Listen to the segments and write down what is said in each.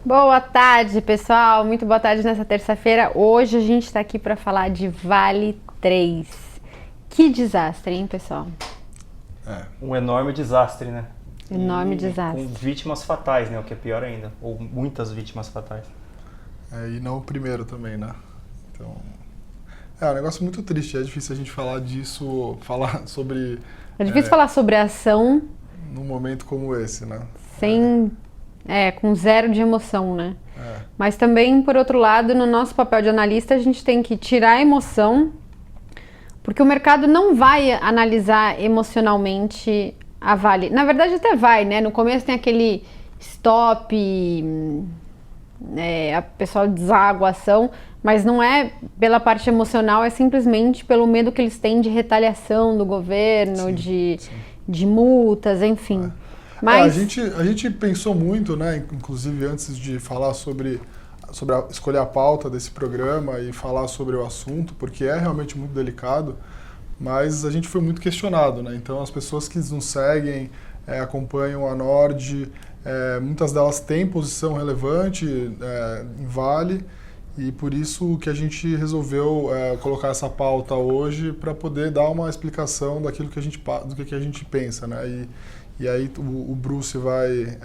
Boa tarde, pessoal. Muito boa tarde nessa terça-feira. Hoje a gente está aqui para falar de Vale 3. Que desastre, hein, pessoal? Um enorme desastre, né? Enorme desastre. Com vítimas fatais, né? O que é pior ainda. Ou muitas vítimas fatais. E não o primeiro também, né? Então, é um negócio muito triste. É difícil a gente falar disso, falar sobre... É difícil falar sobre a ação num momento como esse, né? com zero de emoção, né? É. Mas também, por outro lado, no nosso papel de analista, a gente tem que tirar a emoção, porque o mercado não vai analisar emocionalmente a Vale. Na verdade, até vai, né? No começo tem aquele stop, a pessoal deságua a ação, mas não é pela parte emocional, é simplesmente pelo medo que eles têm de retaliação do governo, de multas, enfim. Mas a gente pensou muito, né? Inclusive antes de falar sobre escolher a pauta desse programa e falar sobre o assunto, porque é realmente muito delicado, mas a gente foi muito questionado, né? Então as pessoas que nos seguem, acompanham a Nord, muitas delas têm posição relevante em Vale, e por isso que a gente resolveu colocar essa pauta hoje para poder dar uma explicação daquilo que do que a gente pensa, né? E aí o Bruce vai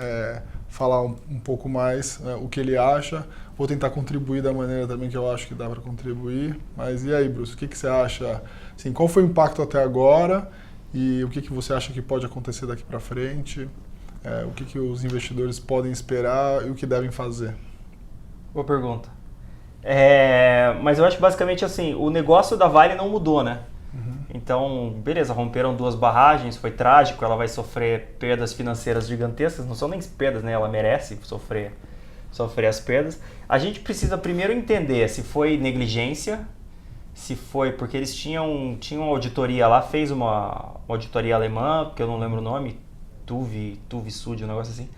falar um pouco mais o que ele acha. Vou tentar contribuir da maneira também que eu acho que dá para contribuir. Mas e aí, Bruce, o que você acha? Assim, qual foi o impacto até agora e o que você acha que pode acontecer daqui para frente? O que os investidores podem esperar e o que devem fazer? Boa pergunta. Mas eu acho basicamente assim, o negócio da Vale não mudou, né? Então, beleza, romperam 2 barragens, foi trágico, ela vai sofrer perdas financeiras gigantescas, não são nem perdas, né? Ela merece sofrer as perdas. A gente precisa primeiro entender se foi negligência, se foi porque eles tinham uma auditoria lá, fez uma auditoria alemã, que eu não lembro o nome, TÜV Sud, um negócio assim.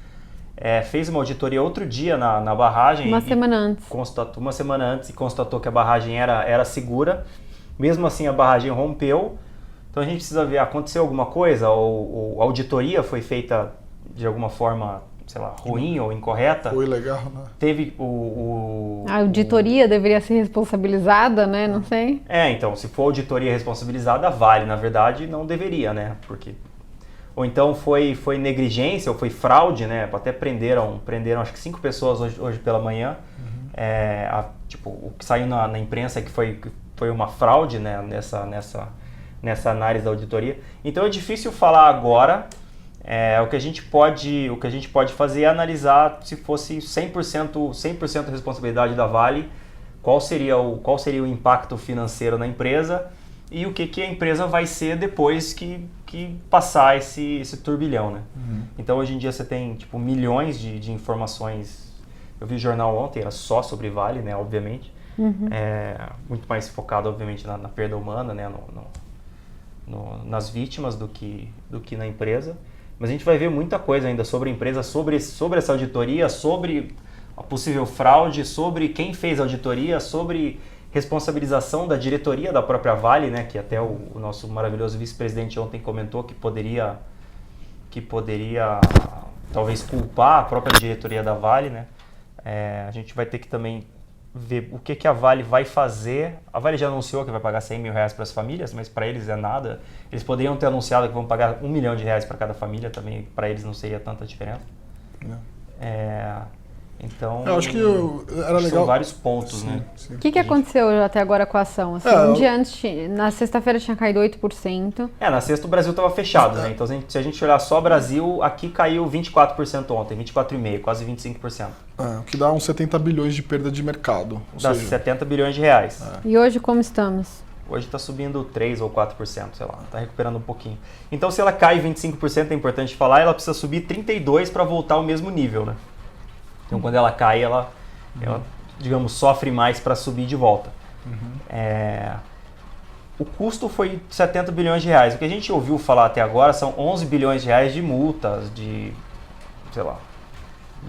Fez uma auditoria outro dia na barragem. Uma semana antes. E constatou que a barragem era segura. Mesmo assim, a barragem rompeu. Então a gente precisa ver, aconteceu alguma coisa? Ou a auditoria foi feita de alguma forma, sei lá, ruim ou incorreta? Foi legal, né? Teve a auditoria deveria ser responsabilizada, né? Não sei. Então, se for auditoria responsabilizada, Vale, na verdade, não deveria, né? Ou então foi negligência, ou foi fraude, né? Até prenderam acho que 5 pessoas hoje pela manhã. O que saiu na imprensa é que foi uma fraude, né, nessa análise da auditoria. Então é difícil falar agora. O que a gente pode fazer é analisar se fosse 100% responsabilidade da Vale, qual seria o impacto financeiro na empresa e o que a empresa vai ser depois que passar esse turbilhão, né? Então hoje em dia você tem milhões de informações. Eu vi o jornal ontem, era só sobre Vale, né, obviamente. Muito mais focado, obviamente, na perda humana, né, nas vítimas do que na empresa. Mas a gente vai ver muita coisa ainda sobre a empresa, sobre essa auditoria, sobre a possível fraude, sobre quem fez a auditoria, sobre responsabilização da diretoria da própria Vale, né, que até o nosso maravilhoso vice-presidente ontem comentou que poderia talvez culpar a própria diretoria da Vale, né. A gente vai ter que também ver o que a Vale vai fazer. A Vale já anunciou que vai pagar R$100 mil para as famílias, mas para eles é nada. Eles poderiam ter anunciado que vão pagar R$1 milhão para cada família, também para eles não seria tanta diferença. Então, eu acho que era legal. São vários pontos, né? O que aconteceu até agora com a ação? Assim, um dia antes, na sexta-feira tinha caído 8%. Na sexta o Brasil estava fechado, né? Então se a gente olhar só Brasil, aqui caiu 24% ontem, 24,5%, quase 25%. O que dá uns 70 bilhões de perda de mercado. Dá 70 bilhões de reais. E hoje como estamos? Hoje está subindo 3 ou 4%, sei lá, está recuperando um pouquinho. Então se ela cai 25%, é importante falar, ela precisa subir 32% para voltar ao mesmo nível, né? Então, quando ela cai, ela digamos, sofre mais para subir de volta. O custo foi 70 bilhões de reais. O que a gente ouviu falar até agora são 11 bilhões de reais de multas, de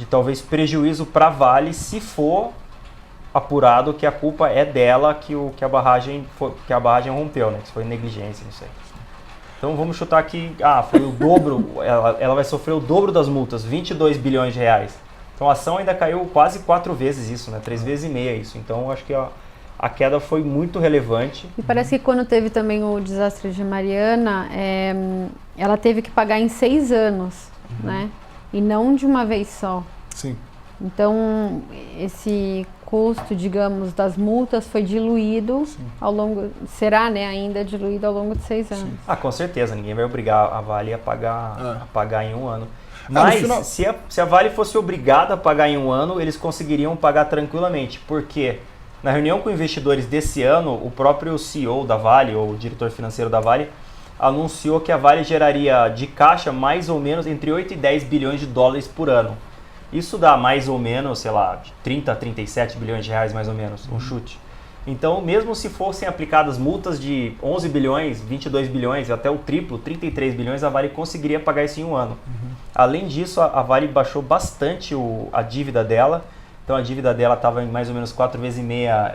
talvez prejuízo para a Vale, se for apurado que a culpa é dela, que a barragem rompeu, né? Que foi negligência, não sei. Então vamos chutar que foi o dobro, ela vai sofrer o dobro das multas, 22 bilhões de reais. Então a ação ainda caiu quase 4 vezes isso, né? 3 vezes e meia isso. Então acho que a queda foi muito relevante. E parece que quando teve também o desastre de Mariana, ela teve que pagar em 6 anos, né? E não de uma vez só. Sim. Então, esse custo, digamos, das multas foi diluído ao longo... Será, né, ainda diluído ao longo de 6 anos. Ah, com certeza. Ninguém vai obrigar a Vale a pagar em 1 ano. Mas final... se a Vale fosse obrigada a pagar em 1 ano, eles conseguiriam pagar tranquilamente. Porque na reunião com investidores desse ano, o próprio CEO da Vale, ou o diretor financeiro da Vale, anunciou que a Vale geraria de caixa mais ou menos entre 8 e 10 bilhões de dólares por ano. Isso dá mais ou menos, sei lá, de 30 a 37 bilhões de reais mais ou menos, um chute. Então, mesmo se fossem aplicadas multas de 11 bilhões, 22 bilhões, até o triplo, 33 bilhões, a Vale conseguiria pagar isso em 1 ano. Além disso, a Vale baixou bastante a dívida dela. Então, a dívida dela estava em mais ou menos 4,5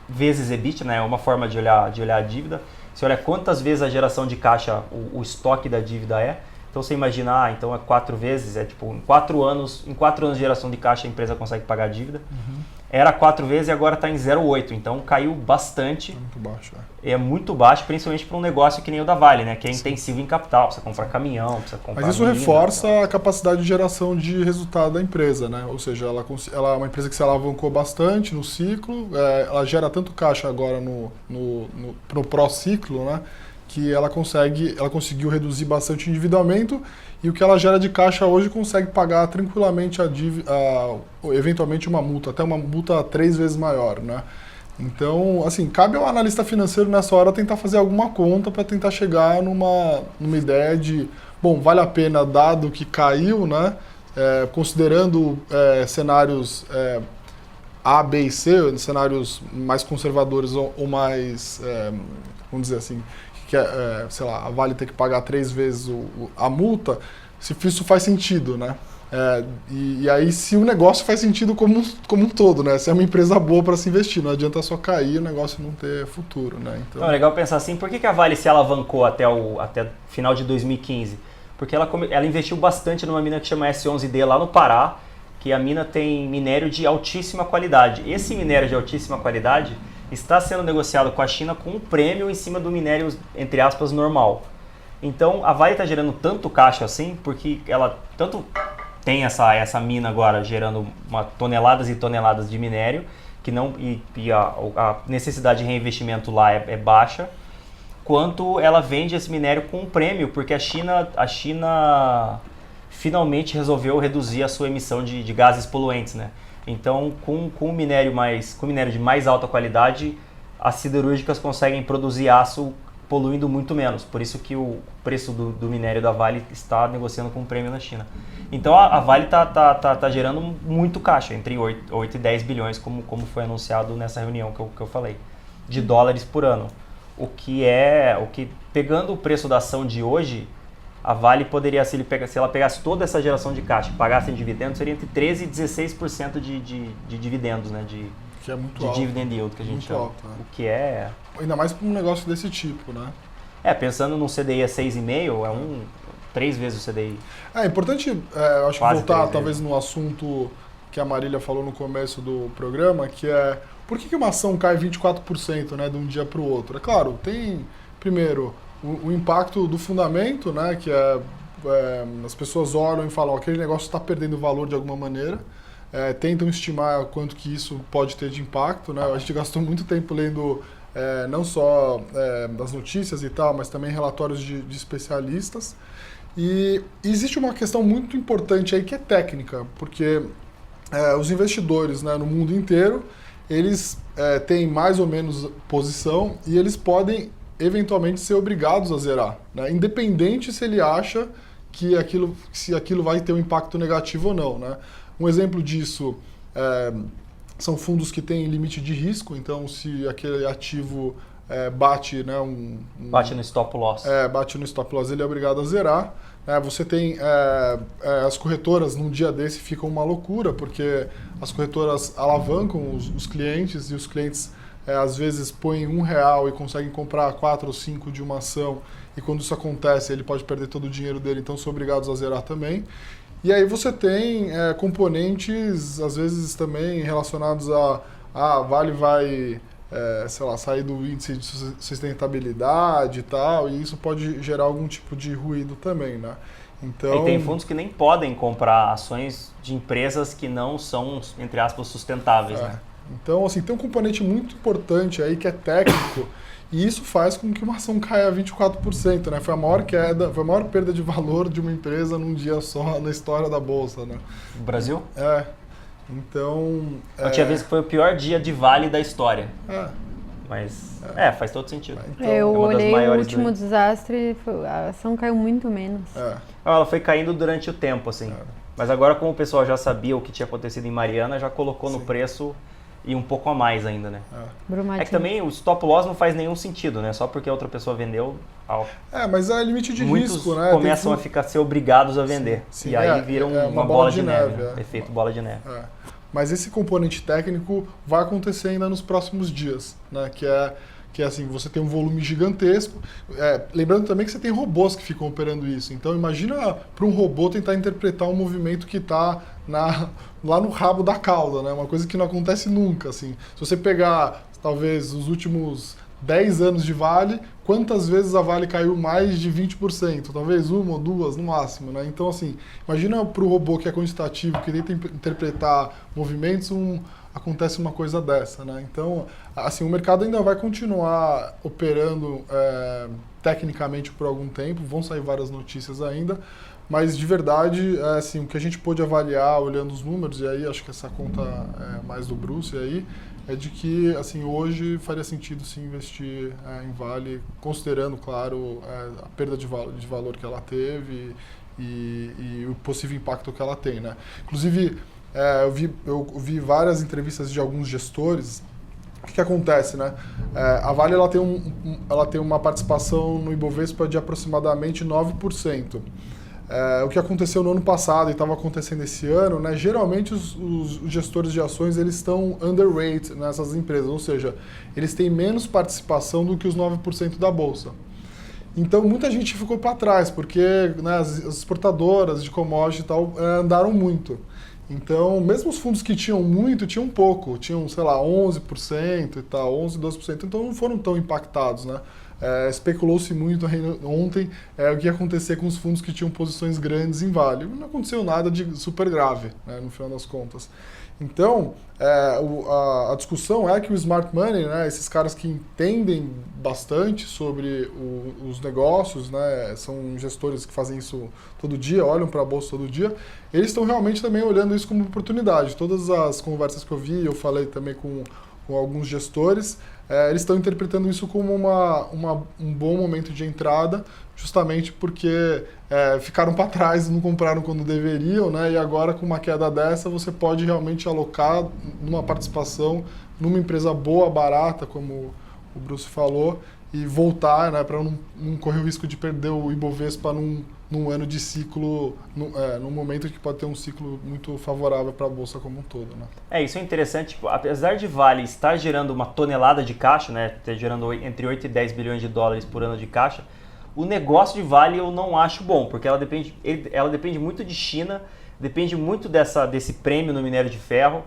vezes EBITDA, né? É uma forma de olhar a dívida. Você olha quantas vezes a geração de caixa, o estoque da dívida é. Então você imagina, então é 4 vezes, é tipo em 4 anos de geração de caixa a empresa consegue pagar a dívida. Era 4 vezes e agora está em 0,8, então caiu bastante. Muito baixo, É muito baixo, principalmente para um negócio que nem o da Vale, né? Que é intensivo em capital, precisa comprar caminhão, precisa comprar... Mas isso reforça a capacidade de geração de resultado da empresa, né? Ou seja, ela é uma empresa que se alavancou bastante no ciclo, ela gera tanto caixa agora no pró-ciclo, né? Que ela conseguiu reduzir bastante o endividamento e o que ela gera de caixa hoje consegue pagar tranquilamente eventualmente uma multa, até uma multa 3 vezes maior, né? Então, assim, cabe ao analista financeiro nessa hora tentar fazer alguma conta para tentar chegar numa ideia de, bom, vale a pena dado que caiu, né? Considerando cenários A, B e C, cenários mais conservadores ou mais, vamos dizer assim, que sei lá, a Vale ter que pagar 3 vezes a multa, se isso faz sentido, né? E aí se o negócio faz sentido como um todo, né? Se é uma empresa boa para se investir, não adianta só cair e o negócio não ter futuro, né? Então... Não, é legal pensar assim, por que a Vale se alavancou até final de 2015? Porque ela investiu bastante numa mina que chama S11D lá no Pará, que a mina tem minério de altíssima qualidade. Esse minério de altíssima qualidade está sendo negociado com a China com um prêmio em cima do minério, entre aspas, normal. Então, a Vale está gerando tanto caixa assim, porque ela tanto tem essa mina agora gerando toneladas e toneladas de minério, e a necessidade de reinvestimento lá é baixa, quanto ela vende esse minério com um prêmio, porque a China finalmente resolveu reduzir a sua emissão de gases poluentes, né? Então, com minério de mais alta qualidade, as siderúrgicas conseguem produzir aço poluindo muito menos. Por isso que o preço do minério da Vale está negociando com um prêmio na China. Então, a Vale está gerando muito caixa, entre 8 e 10 bilhões, como foi anunciado nessa reunião que eu falei, de dólares por ano. O que pegando o preço da ação de hoje, a Vale poderia, se ela pegasse toda essa geração de caixa e pagasse em dividendos, seria entre 13% e 16% de dividendos, né? Que é muito de alto. dividend yield, que a gente Muito chama. alto, O que é... Ainda mais para um negócio desse tipo, né? Pensando num CDI a 6,5, 3 vezes o CDI. É importante, acho que Quase voltar 3 talvez no assunto que a Marília falou no começo do programa, que é por que uma ação cai 24%, né, de um dia para o outro? É claro, tem, primeiro, o impacto do fundamento, né, que as pessoas olham e falam, aquele negócio está perdendo valor de alguma maneira, tentam estimar quanto que isso pode ter de impacto, né? A gente gastou muito tempo lendo não só das notícias e tal, mas também relatórios de especialistas. E existe uma questão muito importante aí que é técnica, porque os investidores, né, no mundo inteiro, eles têm mais ou menos posição e eles podem eventualmente ser obrigados a zerar, né? Independente se ele acha se aquilo vai ter um impacto negativo ou não, né? Um exemplo disso são fundos que têm limite de risco, então se aquele ativo bate, né, bate no stop loss. Bate no stop loss, ele é obrigado a zerar. Você tem as corretoras, num dia desse, ficam uma loucura, porque as corretoras alavancam os clientes e os clientes às vezes põem R$1 e conseguem comprar 4 ou 5 de uma ação, e quando isso acontece ele pode perder todo o dinheiro dele, então são obrigados a zerar também. E aí você tem componentes, às vezes também relacionados a Vale vai, sei lá, sair do índice de sustentabilidade e tal, e isso pode gerar algum tipo de ruído também, né? Então, e tem fundos que nem podem comprar ações de empresas que não são, entre aspas, sustentáveis, né? Então, assim, tem um componente muito importante aí que é técnico, e isso faz com que uma ação caia 24%, né? Foi a maior queda, foi a maior perda de valor de uma empresa num dia só na história da Bolsa, né? No Brasil? Então... Eu tinha visto que foi o pior dia de Vale da história. É. Mas, faz todo sentido. Então, eu olhei o último dois. desastre, a ação caiu muito menos. Ela foi caindo durante o tempo, assim. Mas agora, como o pessoal já sabia o que tinha acontecido em Mariana, já colocou no preço e um pouco a mais ainda, né? É que também o stop loss não faz nenhum sentido, né? Só porque a outra pessoa vendeu. Mas é limite de risco, né? Começam a ser obrigados a vender. Sim, e aí viram uma bola de neve. Efeito bola de neve. Mas esse componente técnico vai acontecer ainda nos próximos dias, né? Que é assim, você tem um volume gigantesco. Lembrando também que você tem robôs que ficam operando isso. Então imagina para um robô tentar interpretar um movimento que está lá no rabo da cauda, né? Uma coisa que não acontece nunca. Assim. Se você pegar, talvez, os últimos 10 anos de Vale, quantas vezes a Vale caiu mais de 20%? Talvez uma ou duas no máximo, né? Então, assim, imagina para o robô que é quantitativo, que tenta interpretar movimentos, acontece uma coisa dessa, né? Então, assim, o mercado ainda vai continuar operando tecnicamente por algum tempo, vão sair várias notícias ainda, mas de verdade, assim, o que a gente pôde avaliar olhando os números, e aí acho que essa conta é mais do Bruce aí, é de que, assim, hoje faria sentido sim investir em Vale, considerando, claro, a perda de valor que ela teve e o possível impacto que ela tem, né? Inclusive, eu vi várias entrevistas de alguns gestores. O que acontece, né? A Vale ela tem uma participação no Ibovespa de aproximadamente 9%. O que aconteceu no ano passado e estava acontecendo esse ano, né? Geralmente os gestores de ações eles estão underweight nessas empresas, ou seja, eles têm menos participação do que os 9% da bolsa. Então muita gente ficou para trás, porque né, as exportadoras de commodity e tal andaram muito. Então, mesmo os fundos que tinham muito, tinham pouco. Tinham, sei lá, 11% e tal, 11%, 12%. Então, não foram tão impactados, né? Especulou-se muito ontem o que ia acontecer com os fundos que tinham posições grandes em Vale. Não aconteceu nada de super grave, né, no final das contas. Então, a discussão é que o smart money, né, esses caras que entendem bastante sobre os negócios, né, são gestores que fazem isso todo dia, olham para a bolsa todo dia, eles estão realmente também olhando isso como oportunidade. Todas as conversas que eu vi, eu falei também com alguns gestores, eles estão interpretando isso como um bom momento de entrada, justamente porque ficaram para trás, não compraram quando deveriam, né? E agora com uma queda dessa você pode realmente alocar numa participação numa empresa boa, barata, como o Bruce falou, e voltar, né, para não correr o risco de perder o Ibovespa num ano de ciclo, num momento que pode ter um ciclo muito favorável para a Bolsa como um todo, né? Isso é interessante, tipo, apesar de Vale estar gerando uma tonelada de caixa, né, gerando entre 8 e 10 bilhões de dólares por ano de caixa, o negócio de Vale eu não acho bom, porque ela depende muito de China, depende muito desse prêmio no minério de ferro,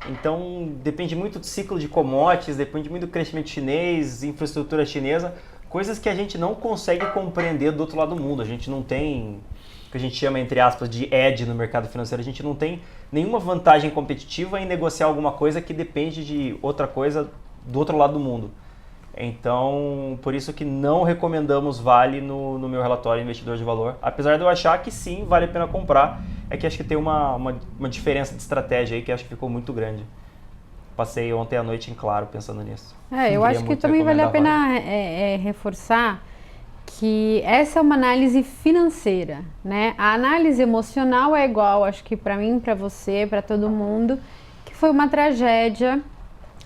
então depende muito do ciclo de commodities, depende muito do crescimento chinês, infraestrutura chinesa, coisas que a gente não consegue compreender do outro lado do mundo. A gente não tem, o que a gente chama, entre aspas, de edge no mercado financeiro, a gente não tem nenhuma vantagem competitiva em negociar alguma coisa que depende de outra coisa do outro lado do mundo. Então, por isso que não recomendamos Vale no meu relatório investidor de valor, apesar de eu achar que sim, vale a pena comprar, é que acho que tem uma diferença de estratégia aí que acho que ficou muito grande. Passei ontem à noite em claro pensando nisso. Eu acho que também vale a pena reforçar que essa é uma análise financeira, né? A análise emocional é igual, acho que para mim, para você, para todo mundo, que foi uma tragédia.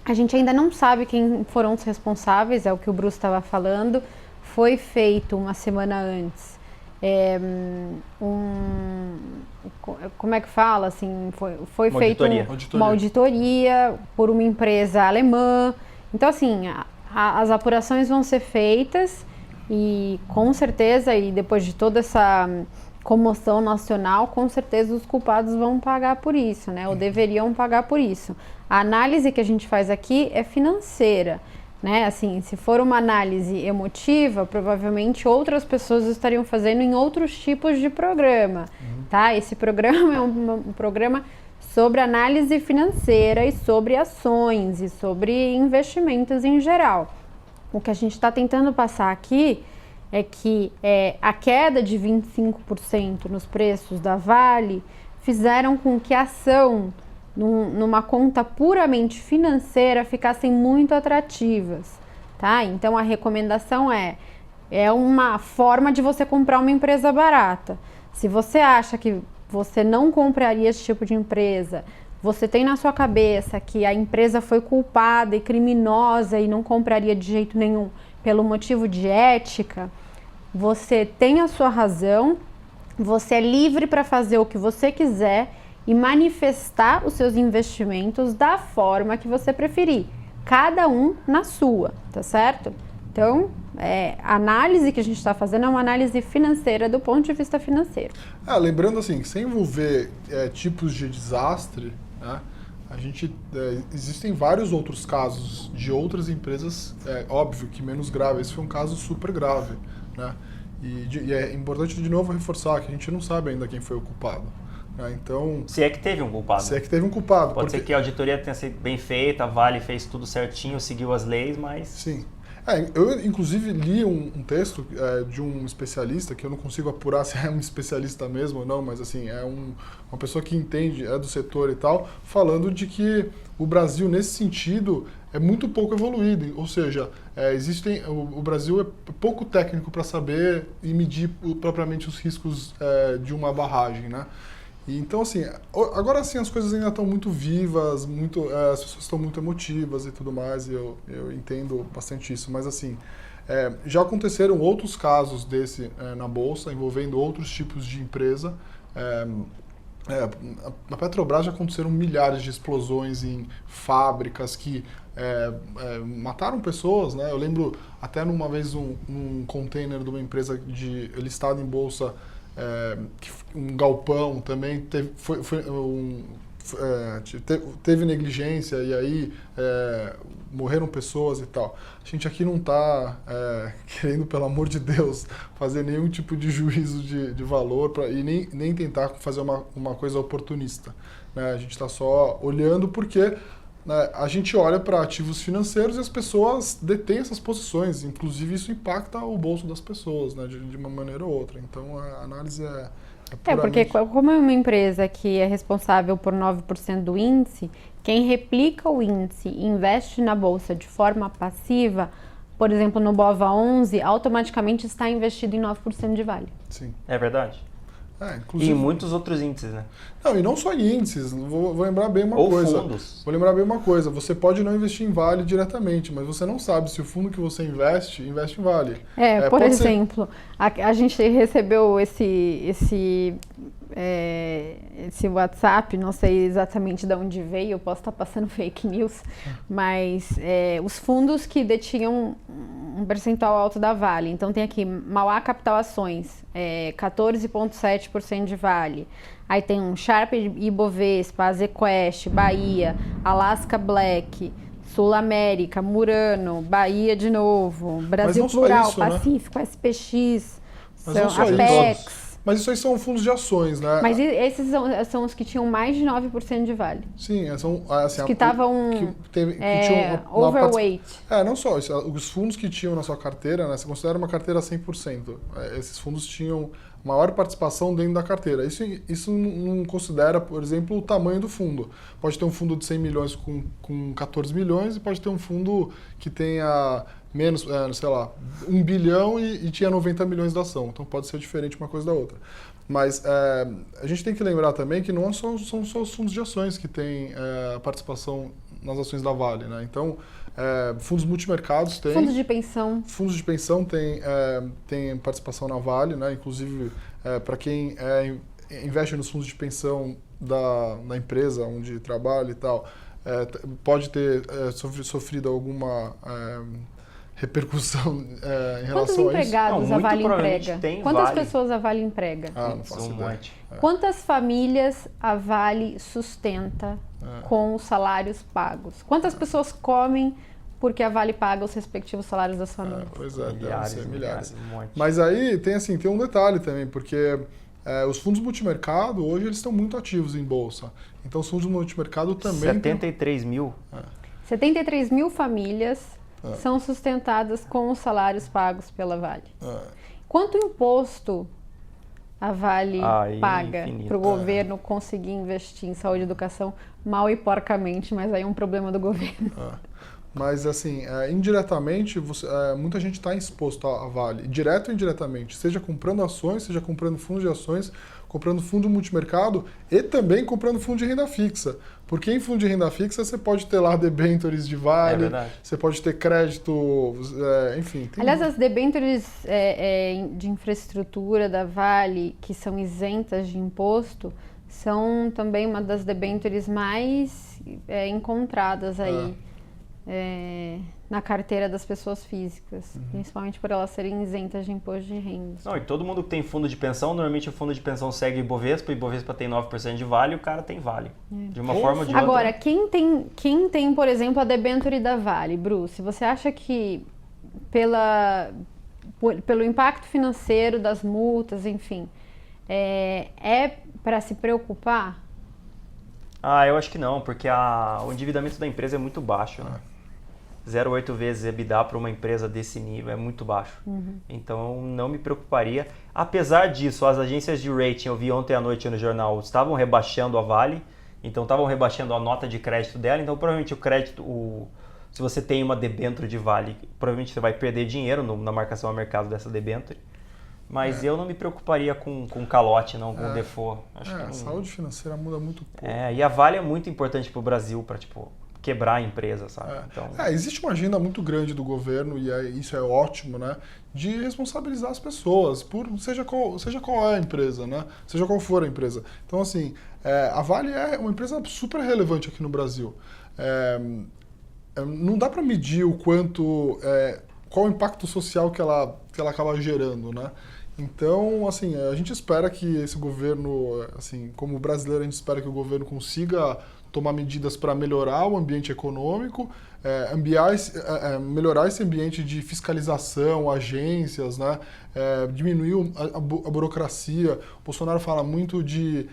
A gente ainda não sabe quem foram os responsáveis, é o que o Bruce estava falando. Foi feito uma semana antes como é que fala, assim, foi feita uma auditoria por uma empresa alemã. Então, assim, as apurações vão ser feitas e com certeza, e depois de toda essa comoção nacional, com certeza os culpados vão pagar por isso, né? Ou deveriam pagar por isso. A análise que a gente faz aqui é financeira, né? Assim, se for uma análise emotiva, provavelmente outras pessoas estariam fazendo em outros tipos de programa, tá? Esse programa é um programa sobre análise financeira e sobre ações e sobre investimentos em geral. O que a gente está tentando passar aqui é que a queda de 25% nos preços da Vale fizeram com que a ação numa conta puramente financeira ficassem muito atrativas, tá? Então a recomendação é uma forma de você comprar uma empresa barata. Se você acha que você não compraria esse tipo de empresa, você tem na sua cabeça que a empresa foi culpada e criminosa e não compraria de jeito nenhum pelo motivo de ética, você tem a sua razão, você é livre para fazer o que você quiser e manifestar os seus investimentos da forma que você preferir, cada um na sua, tá certo? Então, a análise que a gente está fazendo é uma análise financeira do ponto de vista financeiro. Lembrando assim, sem envolver tipos de desastre, né, existem vários outros casos de outras empresas, óbvio que menos grave, esse foi um caso super grave, né? E é importante de novo reforçar que a gente não sabe ainda quem foi o culpado. Então, se é que teve um culpado. Se é que teve um culpado. Pode ser que a auditoria tenha sido bem feita, a Vale fez tudo certinho, seguiu as leis, mas... Sim. Eu, inclusive, li um texto de um especialista, que eu não consigo apurar se é um especialista mesmo ou não, mas assim, é uma pessoa que entende, é do setor e tal, falando de que o Brasil, nesse sentido, é muito pouco evoluído. Ou seja, o Brasil é pouco técnico para saber e medir propriamente os riscos de uma barragem, né? E então, assim, agora sim as coisas ainda estão muito vivas, as pessoas estão muito emotivas e tudo mais, e eu entendo bastante isso, mas assim, já aconteceram outros casos desse na Bolsa, envolvendo outros tipos de empresa. Na Petrobras já aconteceram milhares de explosões em fábricas que mataram pessoas, né? Eu lembro até numa vez um container de uma empresa listada em Bolsa, um galpão também teve negligência e aí morreram pessoas e tal. A gente aqui não está querendo, pelo amor de Deus, fazer nenhum tipo de juízo de valor e nem tentar fazer uma coisa oportunista, né? A gente está só olhando porque, né, a gente olha para ativos financeiros e as pessoas detêm essas posições, inclusive isso impacta o bolso das pessoas, né, de uma maneira ou outra. Então a análise é porque como é uma empresa que é responsável por 9% do índice, quem replica o índice e investe na bolsa de forma passiva, por exemplo, no BOVA11, automaticamente está investido em 9% de Vale. Sim. É verdade? Inclusive... E em muitos outros índices, né? Não, e não só em índices, vou lembrar bem uma Ou coisa. fundos. Vou lembrar bem uma coisa, você pode não investir em Vale diretamente, mas você não sabe se o fundo que você investe em Vale. Por exemplo, a gente recebeu esse WhatsApp, não sei exatamente de onde veio, eu posso estar passando fake news, mas os fundos que detinham um percentual alto da Vale. Então tem aqui Mauá Capital Ações, 14,7% de Vale. Aí tem um Sharp Ibovespa, Azequest, Bahia, Alaska Black, Sul América, Murano, Bahia de novo, Brasil Plural, isso, Pacífico, né? SPX, Apex. Mas isso aí são fundos de ações, né? Mas esses são os que tinham mais de 9% de Vale. Sim, são assim, os que estavam overweight. Não só isso, os fundos que tinham na sua carteira, né, você considera uma carteira 100%. Esses fundos tinham maior participação dentro da carteira. Isso não considera, por exemplo, o tamanho do fundo. Pode ter um fundo de 100 milhões com 14 milhões e pode ter um fundo que tenha menos, 1 bilhão e tinha 90 milhões da ação. Então pode ser diferente uma coisa da outra. Mas a gente tem que lembrar também que não são só os fundos de ações que têm participação nas ações da Vale, né? Então, fundos multimercados têm... Fundos de pensão. Fundos de pensão têm participação na Vale, né? Inclusive, para quem investe nos fundos de pensão da empresa onde trabalha e tal, pode ter sofrido alguma repercussão em Quantos relação a isso. empregados a Vale emprega? Quantas Vale. pessoas a Vale emprega? Não faço ideia. Monte. Quantas famílias a Vale sustenta com os salários pagos? Quantas pessoas comem porque a Vale paga os respectivos salários das famílias? Pois é, Milhares, deve ser milhares. um monte. Mas aí tem um detalhe também, porque os fundos multimercado hoje eles estão muito ativos em bolsa. Então os fundos multimercado também 73 mil. 73 mil famílias são sustentadas com os salários pagos pela Vale. Quanto imposto a Vale paga para o governo conseguir investir em saúde e educação mal e porcamente, mas aí é um problema do governo. Mas assim, indiretamente, muita gente está exposto à Vale, direto ou indiretamente, seja comprando ações, seja comprando fundos de ações, comprando fundo multimercado e também comprando fundo de renda fixa. Porque em fundo de renda fixa você pode ter lá debêntures de Vale, você pode ter crédito, enfim. Aliás, as debêntures de infraestrutura da Vale, que são isentas de imposto, são também uma das debêntures mais encontradas aí. Na carteira das pessoas físicas, principalmente por elas serem isentas de imposto de renda. Não, e todo mundo que tem fundo de pensão, normalmente o fundo de pensão segue Ibovespa, e Ibovespa tem 9% de Vale, e o cara tem Vale. De uma forma ou de outra. Agora, quem tem, por exemplo, a debênture da Vale, Bruce, você acha que pelo impacto financeiro das multas, enfim, é para se preocupar? Eu acho que não, porque o endividamento da empresa é muito baixo, né? 0,8 vezes EBITDA para uma empresa desse nível é muito baixo. Então, não me preocuparia. Apesar disso, as agências de rating, eu vi ontem à noite no jornal, estavam rebaixando a Vale, então estavam rebaixando a nota de crédito dela, então provavelmente o crédito, se você tem uma debênture de Vale, provavelmente você vai perder dinheiro na marcação a mercado dessa debênture. Mas eu não me preocuparia com calote, não, com default. Acho que a saúde financeira muda muito pouco. E a Vale é muito importante para o Brasil, para quebrar a empresa, sabe? Então... existe uma agenda muito grande do governo, e isso é ótimo, né? De responsabilizar as pessoas, seja qual é a empresa, né? Seja qual for a empresa. Então, assim, a Vale é uma empresa super relevante aqui no Brasil. Não dá para medir qual o impacto social que ela acaba gerando, né? Então, assim, a gente espera que esse governo, assim, como brasileiro, a gente espera que o governo consiga tomar medidas para melhorar o ambiente econômico, melhorar esse ambiente de fiscalização, agências, né? Diminuir a burocracia. O Bolsonaro fala muito de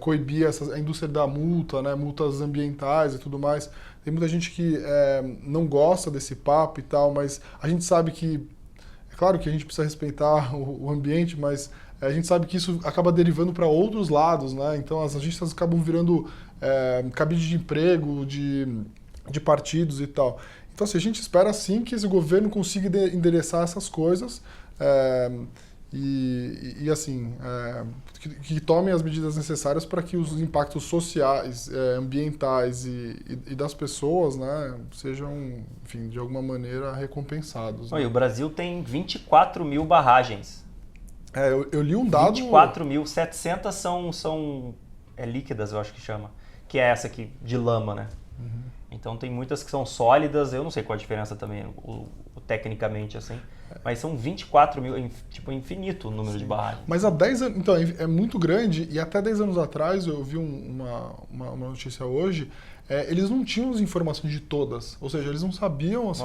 coibir a indústria da multa, né? Multas ambientais e tudo mais. Tem muita gente que não gosta desse papo e tal, mas a gente sabe que, é claro que a gente precisa respeitar o ambiente, mas a gente sabe que isso acaba derivando para outros lados, né? Então as agências acabam virando cabide de emprego, de partidos e tal. Então assim, a gente espera sim que esse governo consiga endereçar essas coisas e assim, que tomem as medidas necessárias para que os impactos sociais, ambientais e das pessoas, né, sejam, enfim, de alguma maneira recompensados. E o Brasil tem 24 mil barragens. Eu li um dado... 24.700 são líquidas, eu acho que chama. Que é essa aqui, de lama, né? Então tem muitas que são sólidas, eu não sei qual a diferença também, tecnicamente, assim. Mas são 24 mil, tipo, infinito o número de barragens. Mas há 10 anos, então, é muito grande, e até 10 anos atrás, eu vi uma notícia hoje, eles não tinham as informações de todas, ou seja, eles não sabiam, assim,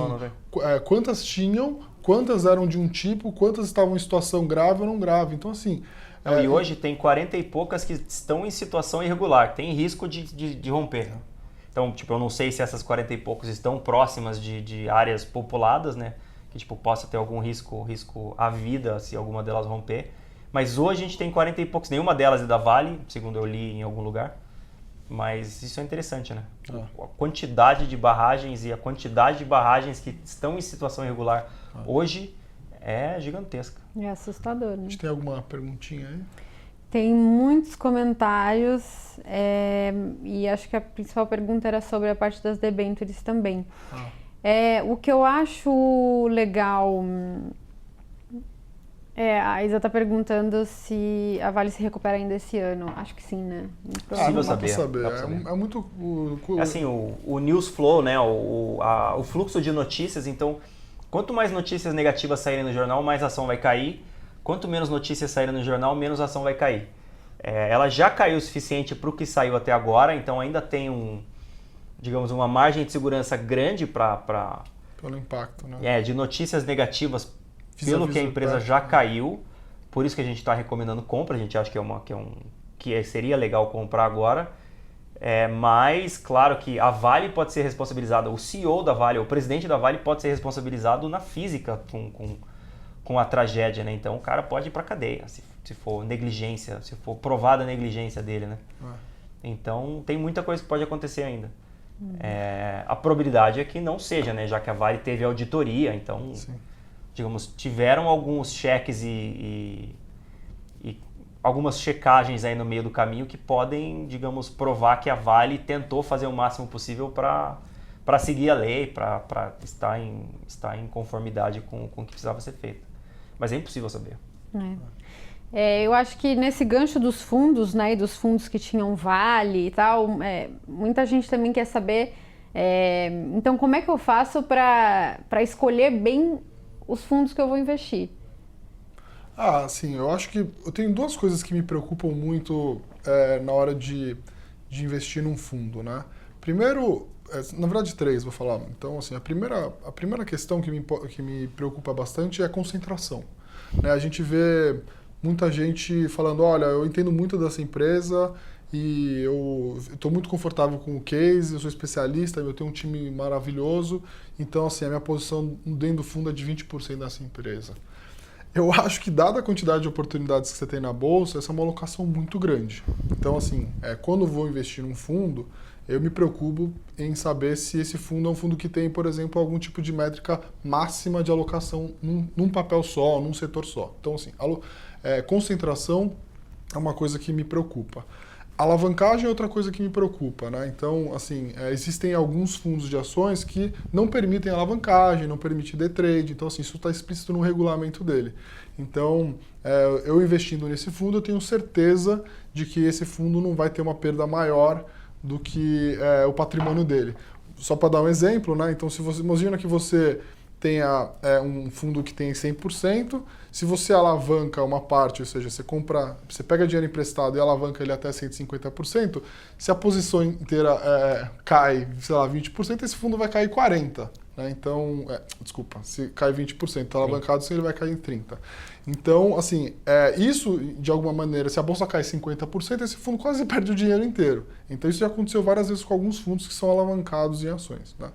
quantas tinham, quantas eram de um tipo, quantas estavam em situação grave ou não grave, então assim... E hoje tem 40 e poucas que estão em situação irregular, tem risco de romper. Então, tipo, eu não sei se essas 40 e poucos estão próximas de áreas populadas, né? Que tipo, possa ter algum risco à vida se alguma delas romper. Mas hoje a gente tem 40 e poucos, nenhuma delas é da Vale, segundo eu li em algum lugar. Mas isso é interessante, né? A quantidade de barragens e a quantidade de barragens que estão em situação irregular hoje é gigantesca. É assustador, né? A gente tem alguma perguntinha aí? Tem muitos comentários e acho que a principal pergunta era sobre a parte das debêntures também. O que eu acho legal... a Isa está perguntando se a Vale se recupera ainda esse ano. Acho que sim, né? Possível Dá saber. pra saber. É muito... Assim, o news flow, né? O fluxo de notícias, então... Quanto mais notícias negativas saírem no jornal, mais a ação vai cair. Quanto menos notícias saírem no jornal, menos a ação vai cair. Ela já caiu o suficiente para o que saiu até agora, então ainda tem digamos, uma margem de segurança grande pelo impacto, né? De notícias negativas, pelo que a empresa já caiu. Por isso que a gente está recomendando compra, a gente acha que seria legal comprar agora. Mas, claro que a Vale pode ser responsabilizada, o CEO da Vale, o presidente da Vale pode ser responsabilizado na física com a tragédia, né? Então o cara pode ir para cadeia, se for negligência, se for provada a negligência dele, né? Então tem muita coisa que pode acontecer ainda. A probabilidade é que não seja, né? Já que a Vale teve auditoria, então, digamos, tiveram alguns cheques e algumas checagens aí no meio do caminho que podem, digamos, provar que a Vale tentou fazer o máximo possível para seguir a lei, para estar em conformidade com o que precisava ser feito. Mas é impossível saber. Eu acho que nesse gancho dos fundos, né, e dos fundos que tinham Vale e tal, muita gente também quer saber, então como é que eu faço para escolher bem os fundos que eu vou investir? Sim, eu acho que eu tenho duas coisas que me preocupam muito na hora de investir num fundo, né? Primeiro, na verdade três, vou falar. Então, assim, a primeira questão que me preocupa bastante é a concentração, né? A gente vê muita gente falando, olha, eu entendo muito dessa empresa e eu estou muito confortável com o case, eu sou especialista, eu tenho um time maravilhoso, então, assim, a minha posição dentro do fundo é de 20% dessa empresa. Eu acho que, dada a quantidade de oportunidades que você tem na bolsa, essa é uma alocação muito grande. Então, assim, quando eu vou investir num fundo, eu me preocupo em saber se esse fundo é um fundo que tem, por exemplo, algum tipo de métrica máxima de alocação num papel só, num setor só. Então, assim, concentração é uma coisa que me preocupa. Alavancagem é outra coisa que me preocupa, né? Então, assim, existem alguns fundos de ações que não permitem alavancagem, não permitem day trade, então, assim, isso está explícito no regulamento dele. Então, eu investindo nesse fundo, eu tenho certeza de que esse fundo não vai ter uma perda maior do que o patrimônio dele. Só para dar um exemplo, né? Então, se você imagina que você tenha um fundo que tem 100%, se você alavanca uma parte, ou seja, você pega dinheiro emprestado e alavanca ele até 150%, se a posição inteira cai, sei lá, 20%, esse fundo vai cair 40%. Né? Então, se cai 20%, está alavancado, ele vai cair em 30%. Então, assim, isso, de alguma maneira, se a bolsa cai 50%, esse fundo quase perde o dinheiro inteiro. Então, isso já aconteceu várias vezes com alguns fundos que são alavancados em ações. Né?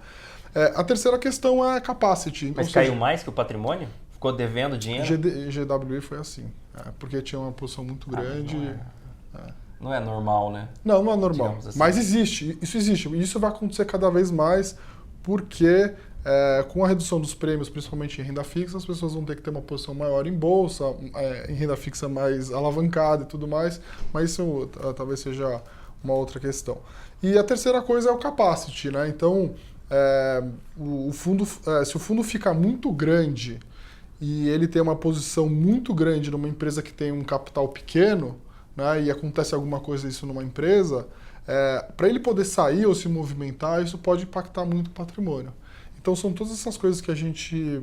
A terceira questão é a capacity. Mas caiu mais que o patrimônio? Ficou devendo dinheiro? GWI foi assim, porque tinha uma posição muito grande. Não é normal, né? Não é normal, assim. Mas existe, isso existe. E isso vai acontecer cada vez mais porque com a redução dos prêmios, principalmente em renda fixa, as pessoas vão ter que ter uma posição maior em bolsa, em renda fixa mais alavancada e tudo mais, mas isso talvez seja uma outra questão. E a terceira coisa é o capacity, né? Então, se o fundo fica muito grande e ele tem uma posição muito grande numa empresa que tem um capital pequeno, né, e acontece alguma coisa isso numa empresa, para ele poder sair ou se movimentar, isso pode impactar muito o patrimônio. Então são todas essas coisas que a gente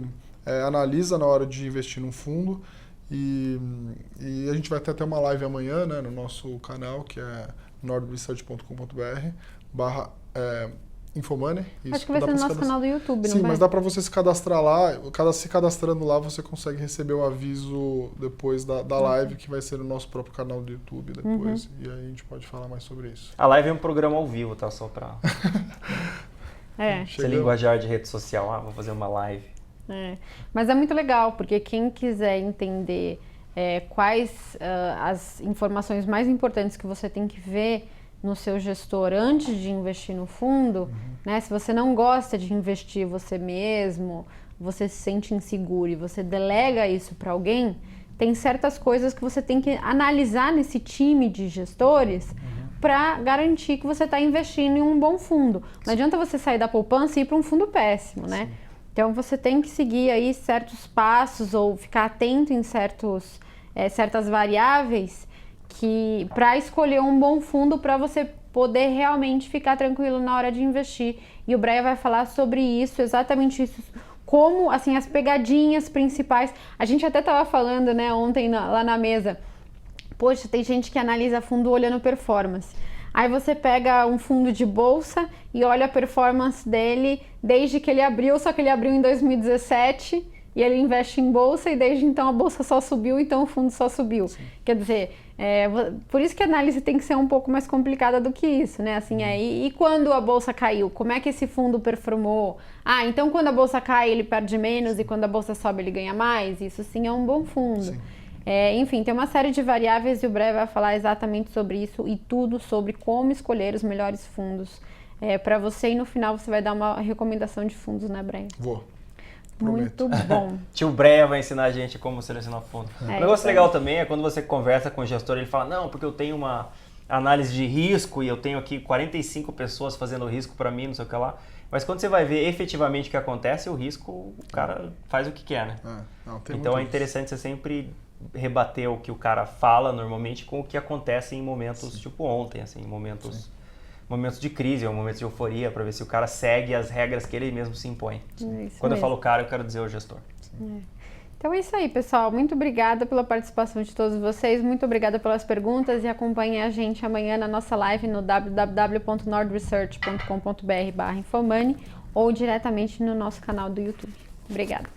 analisa na hora de investir num fundo e a gente vai ter até uma live amanhã, né, no nosso canal, que é nordresearch.com.br/Infomoney. Acho que vai ser no nosso canal do YouTube, não vai? Sim, mas dá para você se cadastrar lá. Se cadastrando lá, você consegue receber o aviso depois da live, que vai ser no nosso próprio canal do YouTube depois. E aí a gente pode falar mais sobre isso. A live é um programa ao vivo, tá? Só para... Esse linguajar de rede social, vou fazer uma live. Mas é muito legal, porque quem quiser entender quais as informações mais importantes que você tem que ver no seu gestor antes de investir no fundo, né? Se você não gosta de investir você mesmo, você se sente inseguro e você delega isso para alguém, tem certas coisas que você tem que analisar nesse time de gestores para garantir que você está investindo em um bom fundo. Não adianta você sair da poupança e ir para um fundo péssimo, né? Sim. Então você tem que seguir aí certos passos ou ficar atento em certas variáveis para escolher um bom fundo para você poder realmente ficar tranquilo na hora de investir. E o Breia vai falar sobre isso, exatamente isso, como, assim, as pegadinhas principais. A gente até estava falando, né, ontem lá na mesa, poxa, tem gente que analisa fundo olhando performance. Aí você pega um fundo de bolsa e olha a performance dele desde que ele abriu, só que ele abriu em 2017 e ele investe em bolsa e desde então a bolsa só subiu, então o fundo só subiu. Sim. Quer dizer, por isso que a análise tem que ser um pouco mais complicada do que isso, né? Assim, e quando a bolsa caiu, como é que esse fundo performou? Ah, então quando a bolsa cai ele perde menos e quando a bolsa sobe ele ganha mais? Isso sim é um bom fundo. Sim. Enfim, tem uma série de variáveis e o Bre vai falar exatamente sobre isso e tudo sobre como escolher os melhores fundos para você e no final você vai dar uma recomendação de fundos, né, Bre? Vou. Muito bom. Tio Breia vai ensinar a gente como selecionar fundo. Um negócio legal também é quando você conversa com o gestor, ele fala, não, porque eu tenho uma análise de risco e eu tenho aqui 45 pessoas fazendo risco para mim, não sei o que lá. Mas quando você vai ver efetivamente o que acontece, o risco, o cara faz o que quer, né? Então é interessante você sempre rebater o que o cara fala normalmente com o que acontece em momentos tipo ontem, assim, em momentos de crise ou momentos de euforia, para ver se o cara segue as regras que ele mesmo se impõe. Quando eu falo cara, eu quero dizer o gestor. Então é isso aí, pessoal. Muito obrigada pela participação de todos vocês, muito obrigada pelas perguntas e acompanhem a gente amanhã na nossa live no www.nordresearch.com.br/infomoney ou diretamente no nosso canal do YouTube. Obrigada.